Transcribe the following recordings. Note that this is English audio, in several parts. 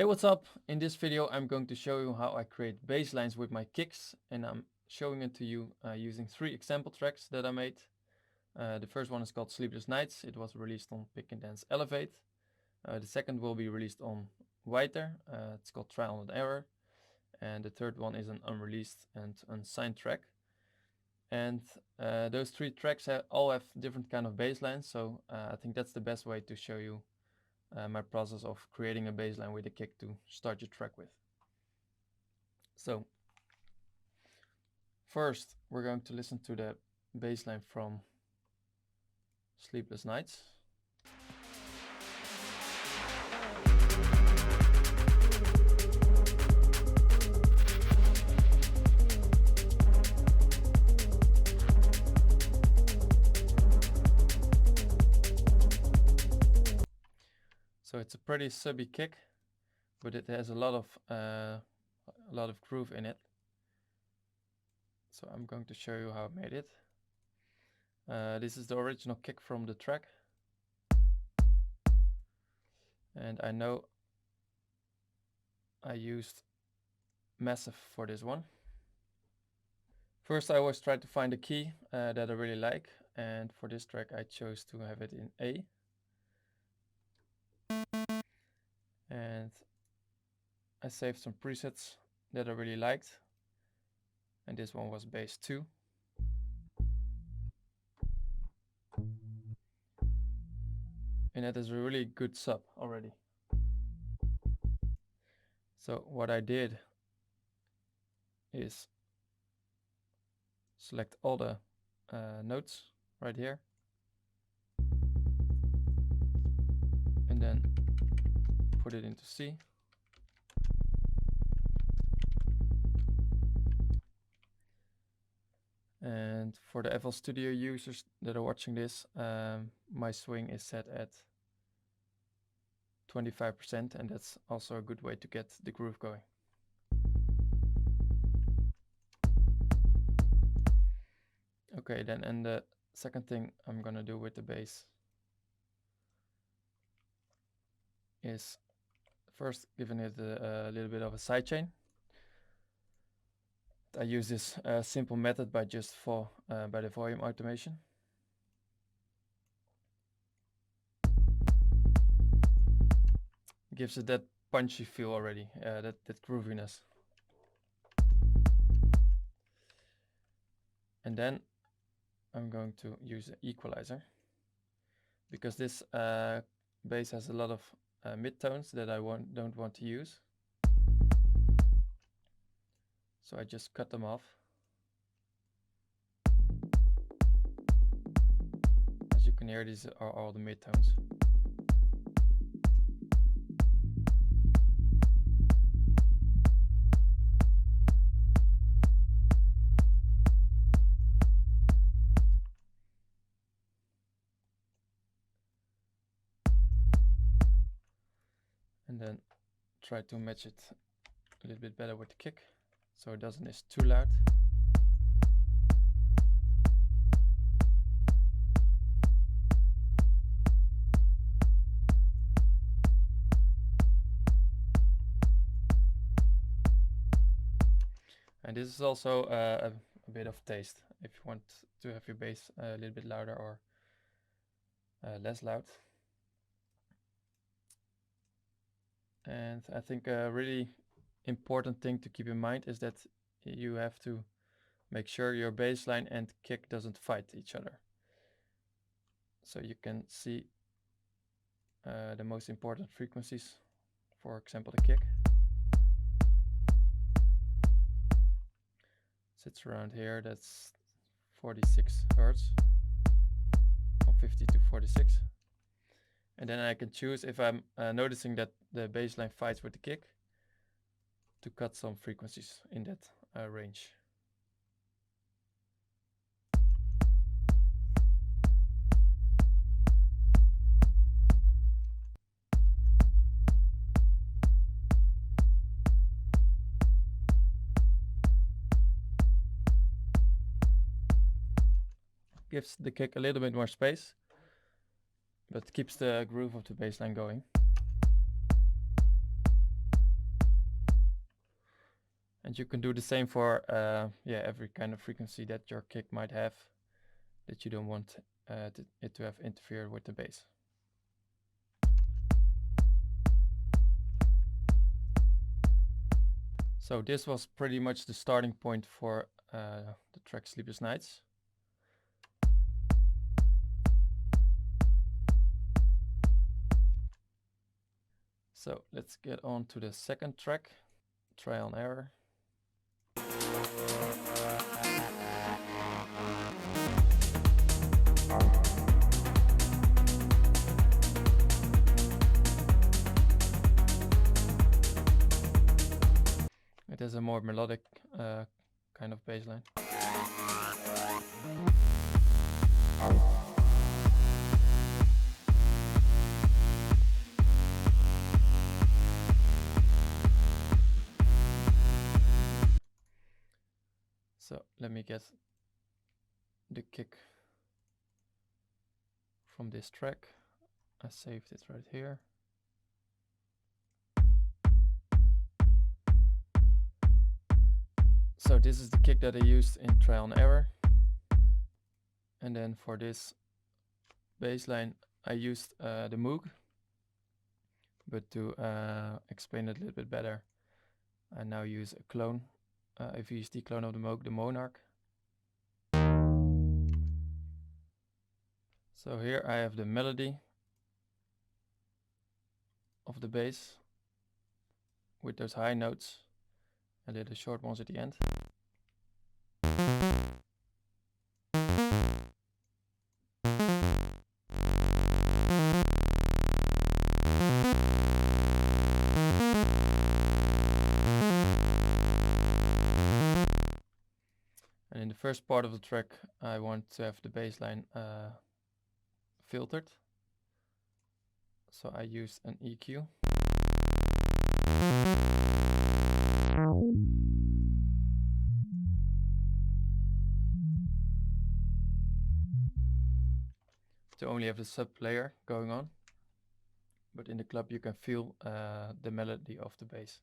Hey, what's up? In this video I'm going to show you how I create bass lines with my kicks, and I'm showing it to you using 3 example tracks that I made. The first one is called Sleepless Nights. It was released on Pick and Dance Elevate. The second will be released on Whiter. It's called Trial and Error. And the third one is an unreleased and unsigned track. And those 3 tracks all have different kind of bass lines, so I think that's the best way to show you my process of creating a bass line with a kick to start your track with. So first we're going to listen to the bass line from Sleepless Nights. So it's a pretty subby kick, but it has a lot of groove in it. So I'm going to show you how I made it. This is the original kick from the track. And I know I used Massive for this one. First I always try to find a key that I really like, and for this track I chose to have it in A. And I saved some presets that I really liked, and this one was bass 2. And that is a really good sub already. So what I did is select all the notes right here, and then put it into C. And for the FL Studio users that are watching this, my swing is set at 25%, and that's also a good way to get the groove going. Okay, then, and the second thing I'm gonna do with the bass is first giving it a little bit of a sidechain. I use this simple method by by the volume automation. Gives it that punchy feel already, that grooviness. And then I'm going to use an equalizer, because this bass has a lot of midtones that I don't want to use. So I just cut them off. As you can hear, these are all the midtones. And then try to match it a little bit better with the kick, so it doesn't is too loud. And this is also a bit of taste, if you want to have your bass a little bit louder or less loud. And I think a really important thing to keep in mind is that you have to make sure your bass line and kick doesn't fight each other. So you can see the most important frequencies, for example the kick. Sits around here, that's 46 Hertz, from 50 to 46. And then I can choose, if I'm noticing that the bass line fights with the kick, to cut some frequencies in that range. Gives the kick a little bit more space, but keeps the groove of the bass line going. And you can do the same for every kind of frequency that your kick might have, that you don't want it to have interfered with the bass. So this was pretty much the starting point for the track Sleepless Nights. So let's get on to the second track, Trial and Error. It has a more melodic kind of bass line. So let me get the kick from this track. I saved it right here. So this is the kick that I used in Trial and Error. And then for this bass line I used the Moog. But to explain it a little bit better, I now use a clone, a VST clone of the Moog, the Monarch. So here I have the melody of the bass with those high notes and little short ones at the end. And in the first part of the track I want to have the bass line filtered. So I used an EQ. To only have the sub layer going on, but in the club you can feel the melody of the bass.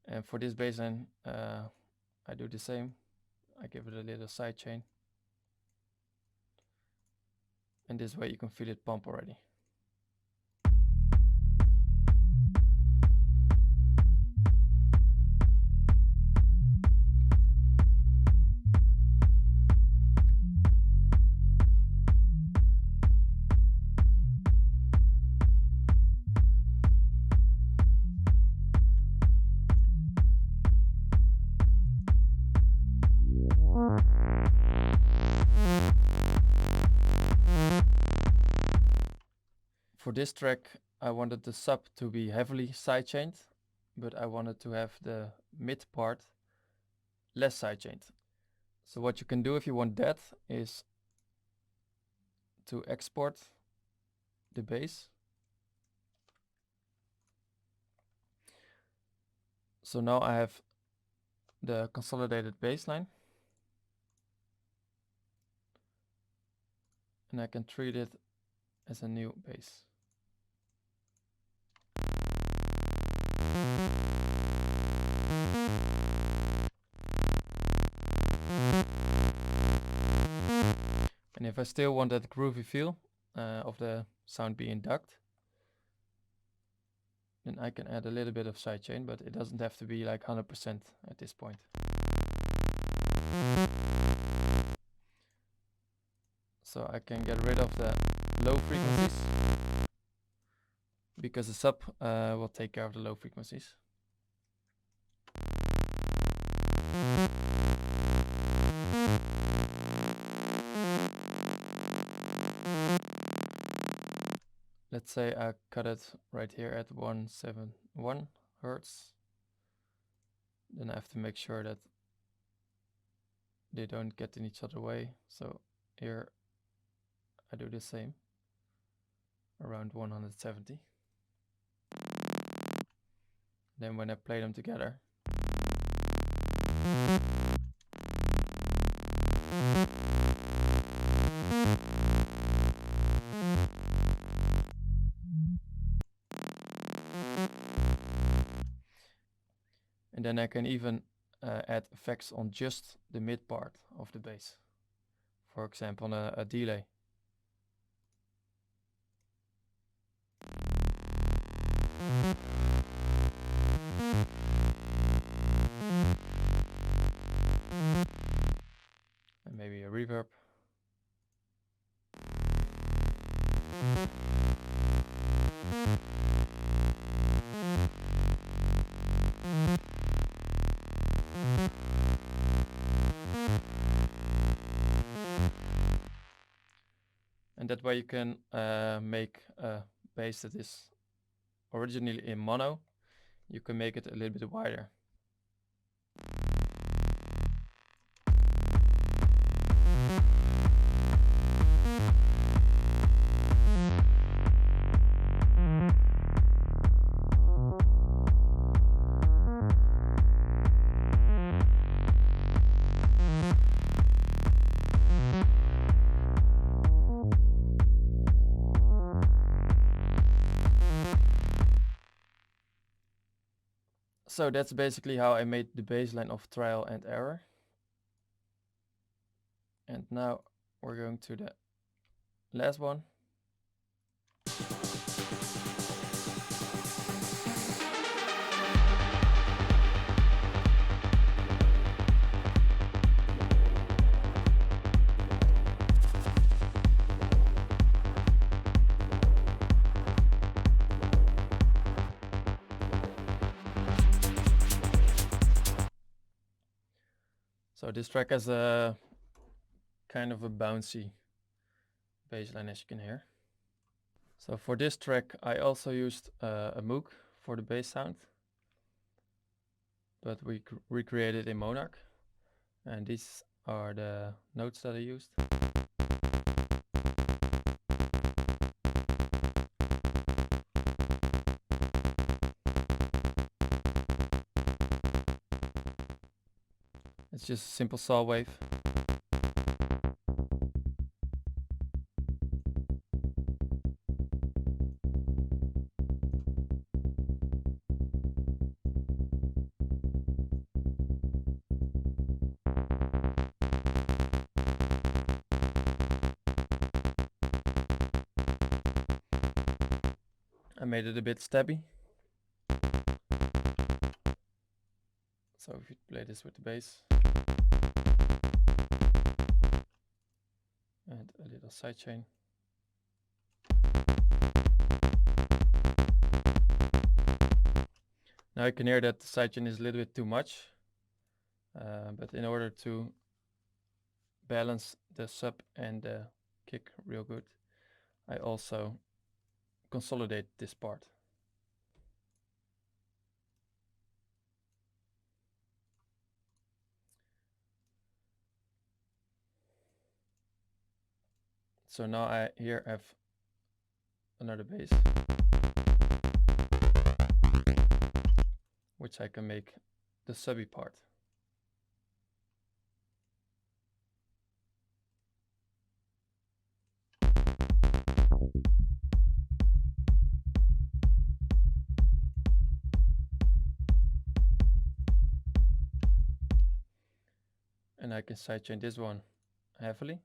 And for this bass line I do the same. I give it a little side chain, and this way you can feel it pump already. For this track I wanted the sub to be heavily sidechained, but I wanted to have the mid part less sidechained. So what you can do if you want that is to export the bass. So now I have the consolidated bass line, and I can treat it as a new bass. And if I still want that groovy feel of the sound being ducked, then I can add a little bit of sidechain, but it doesn't have to be like 100% at this point. So I can get rid of the low frequencies, because the sub will take care of the low frequencies. Let's say I cut it right here at 171 Hertz. Then I have to make sure that they don't get in each other's way. So here I do the same, around 170. Then when I play them together, And then I can even add effects on just the mid part of the bass. For example, a delay. And maybe a reverb. And that way you can make a bass that is originally in mono. You can make it a little bit wider. So that's basically how I made the bassline of Trial and Error. And now we're going to the last one. So this track has a kind of a bouncy bassline, as you can hear. So for this track I also used a Moog for the bass sound, but we recreated in Monarch, and these are the notes that I used. It's just a simple saw wave. I made it a bit stabby. So if you play this with the bass. And a little sidechain. Now you can hear that the sidechain is a little bit too much. But in order to balance the sub and the kick real good, I also consolidate this part. So now I here have another bass, which I can make the subby part. And I can sidechain this one heavily.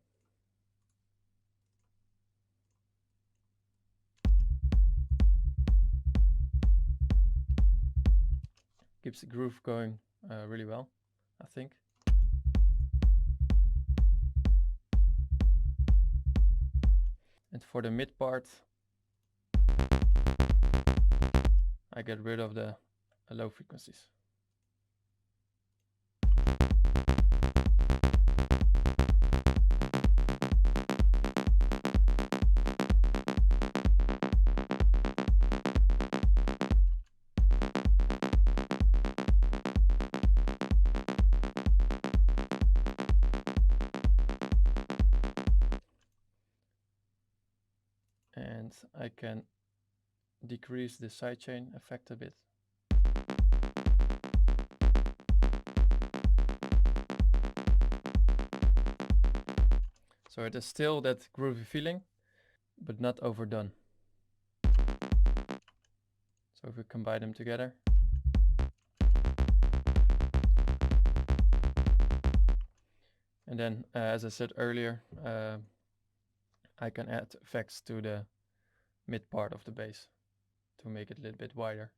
Keeps the groove going really well, I think. And for the mid part, I get rid of the low frequencies. And I can decrease the sidechain effect a bit. So it is still that groovy feeling, but not overdone. So if we combine them together. And then, as I said earlier, I can add effects to the mid part of the bass to make it a little bit wider.